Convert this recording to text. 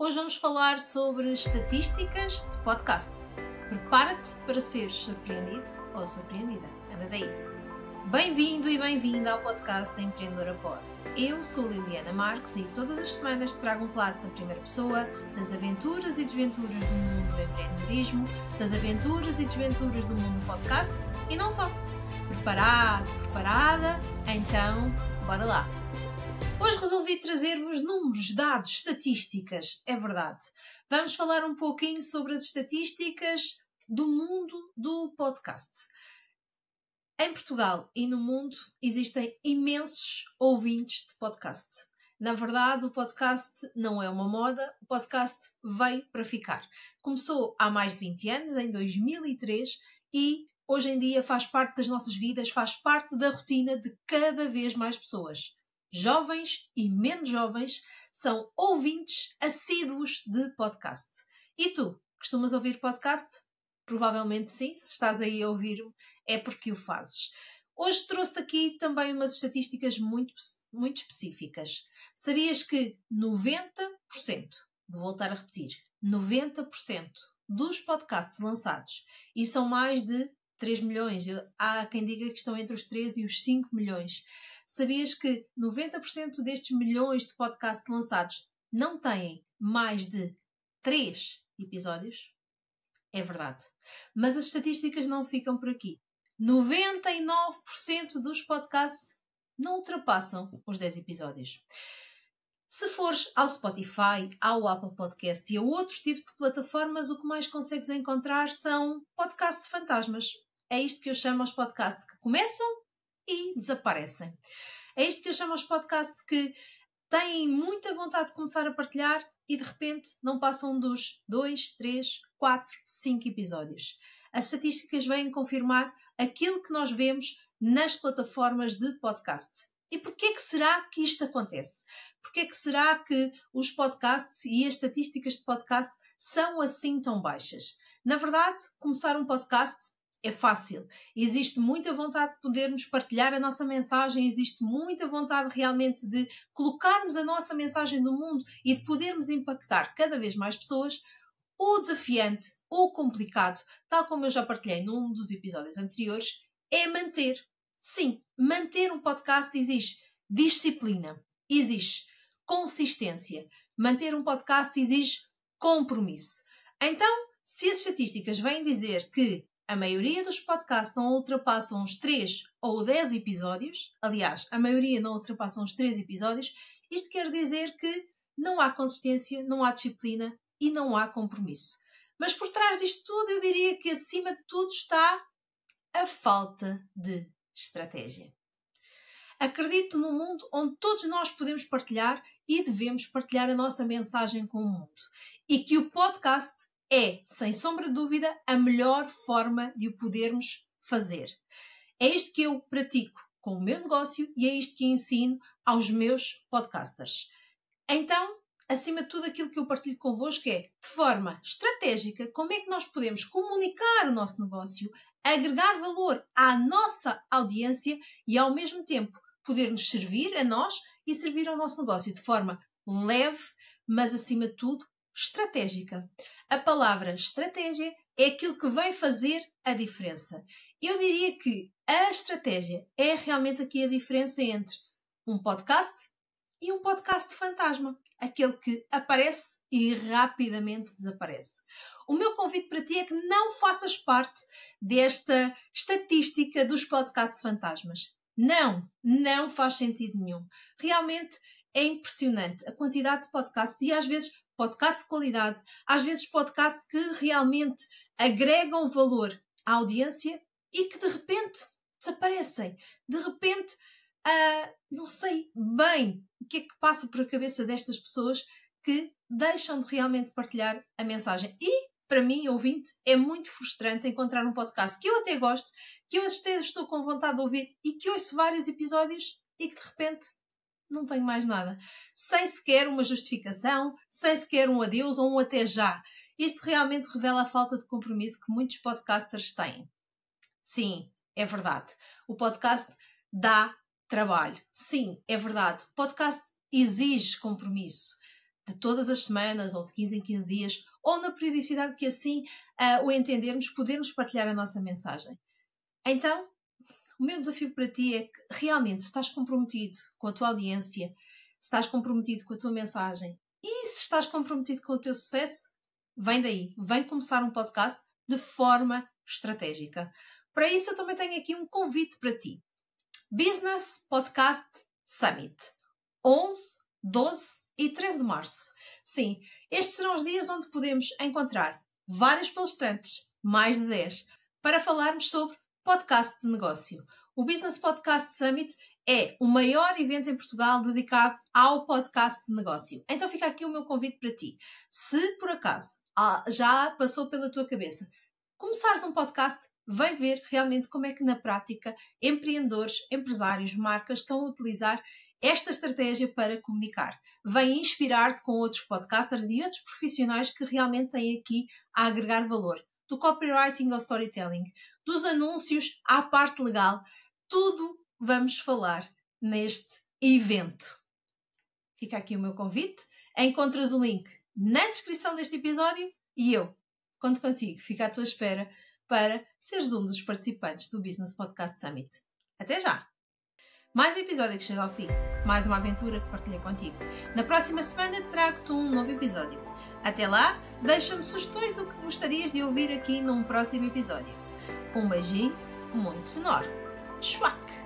Hoje vamos falar sobre estatísticas de podcast. Prepara-te para seres surpreendido ou surpreendida. Anda daí! Bem-vindo e bem-vinda ao podcast Empreendedora Pod. Eu sou Liliana Marques e todas as semanas te trago um relato na primeira pessoa das aventuras e desventuras do mundo do empreendedorismo, das aventuras e desventuras do mundo do podcast e não só. Preparado, preparada? Então, bora lá! Hoje resolvi trazer-vos números, dados, estatísticas, é verdade. Vamos falar um pouquinho sobre as estatísticas do mundo do podcast. Em Portugal e no mundo existem imensos ouvintes de podcast. Na verdade, o podcast não é uma moda, o podcast veio para ficar. Começou há mais de 20 anos, em 2003, e hoje em dia faz parte das nossas vidas, faz parte da rotina de cada vez mais pessoas. Jovens e menos jovens são ouvintes assíduos de podcast. E tu, costumas ouvir podcast? Provavelmente sim, se estás aí a ouvir-me é porque o fazes. Hoje trouxe-te aqui também umas estatísticas muito específicas. Sabias que 90%, vou voltar a repetir, 90% dos podcasts lançados, e são mais de 3 milhões, há quem diga que estão entre os 3 e os 5 milhões. Sabias que 90% destes milhões de podcasts lançados não têm mais de 3 episódios? É verdade. Mas as estatísticas não ficam por aqui. 99% dos podcasts não ultrapassam os 10 episódios. Se fores ao Spotify, ao Apple Podcast e a outros tipos de plataformas, o que mais consegues encontrar são podcasts fantasmas. É isto que eu chamo aos podcasts que começam e desaparecem. É isto que eu chamo aos podcasts que têm muita vontade de começar a partilhar e de repente não passam dos 2, 3, 4, 5 episódios. As estatísticas vêm confirmar aquilo que nós vemos nas plataformas de podcast. E porquê que será que isto acontece? Porquê que será que os podcasts e as estatísticas de podcast são assim tão baixas? Na verdade, começar um podcast é fácil. Existe muita vontade de podermos partilhar a nossa mensagem, existe muita vontade realmente de colocarmos a nossa mensagem no mundo e de podermos impactar cada vez mais pessoas. O desafiante, o complicado, tal como eu já partilhei num dos episódios anteriores, é manter. Sim, manter um podcast exige disciplina, exige consistência. Manter um podcast exige compromisso. Então, se as estatísticas vêm dizer que a maioria dos podcasts não ultrapassam os 3 ou 10 episódios, aliás, a maioria não ultrapassam os 3 episódios, isto quer dizer que não há consistência, não há disciplina e não há compromisso. Mas por trás disto tudo, eu diria que acima de tudo está a falta de estratégia. Acredito num mundo onde todos nós podemos partilhar e devemos partilhar a nossa mensagem com o mundo. E que o podcast é, sem sombra de dúvida, a melhor forma de o podermos fazer. É isto que eu pratico com o meu negócio e é isto que ensino aos meus podcasters. Então, acima de tudo, aquilo que eu partilho convosco é, de forma estratégica, como é que nós podemos comunicar o nosso negócio, agregar valor à nossa audiência e, ao mesmo tempo, poder-nos servir a nós e servir ao nosso negócio de forma leve, mas, acima de tudo, estratégica. A palavra estratégia é aquilo que vem fazer a diferença. Eu diria que a estratégia é realmente aqui a diferença entre um podcast e um podcast fantasma. Aquele que aparece e rapidamente desaparece. O meu convite para ti é que não faças parte desta estatística dos podcasts fantasmas. Não faz sentido nenhum. Realmente é impressionante a quantidade de podcasts e às vezes podcasts de qualidade, às vezes podcasts que realmente agregam valor à audiência e que de repente desaparecem. De repente, não sei bem o que é que passa por a cabeça destas pessoas que deixam de realmente partilhar a mensagem. E, para mim, ouvinte, é muito frustrante encontrar um podcast que eu até gosto, que eu até estou com vontade de ouvir e que ouço vários episódios e que de repente não tenho mais nada. Sem sequer uma justificação, sem sequer um adeus ou um até já. Isto realmente revela a falta de compromisso que muitos podcasters têm. Sim, é verdade. O podcast dá trabalho. Sim, é verdade. O podcast exige compromisso. de todas as semanas, ou de 15 em 15 dias, ou na periodicidade que assim o entendermos, podermos partilhar a nossa mensagem. Então, o meu desafio para ti é que realmente, se estás comprometido com a tua audiência, se estás comprometido com a tua mensagem e se estás comprometido com o teu sucesso, vem daí. Vem começar um podcast de forma estratégica. Para isso, eu também tenho aqui um convite para ti. Business Podcast Summit. 11, 12 e 13 de março. Sim, estes serão os dias onde podemos encontrar vários palestrantes, mais de 10, para falarmos sobre podcast de negócio. O Business Podcast Summit é o maior evento em Portugal dedicado ao podcast de negócio. Então fica aqui o meu convite para ti. Se por acaso já passou pela tua cabeça começares um podcast, vem ver realmente como é que na prática empreendedores, empresários, marcas estão a utilizar esta estratégia para comunicar. Vem inspirar-te com outros podcasters e outros profissionais que realmente têm aqui a agregar valor. Do copywriting ao storytelling, dos anúncios à parte legal, tudo vamos falar neste evento. Fica aqui o meu convite. Encontras o link na descrição deste episódio e eu conto contigo. Fico à tua espera para seres um dos participantes do Business Podcast Summit. Até já! Mais um episódio que chega ao fim. Mais uma aventura que partilhei contigo. Na próxima semana trago-te um novo episódio. Até lá, deixa-me sugestões do que gostarias de ouvir aqui num próximo episódio. Um beijinho muito sonoro. Schwack!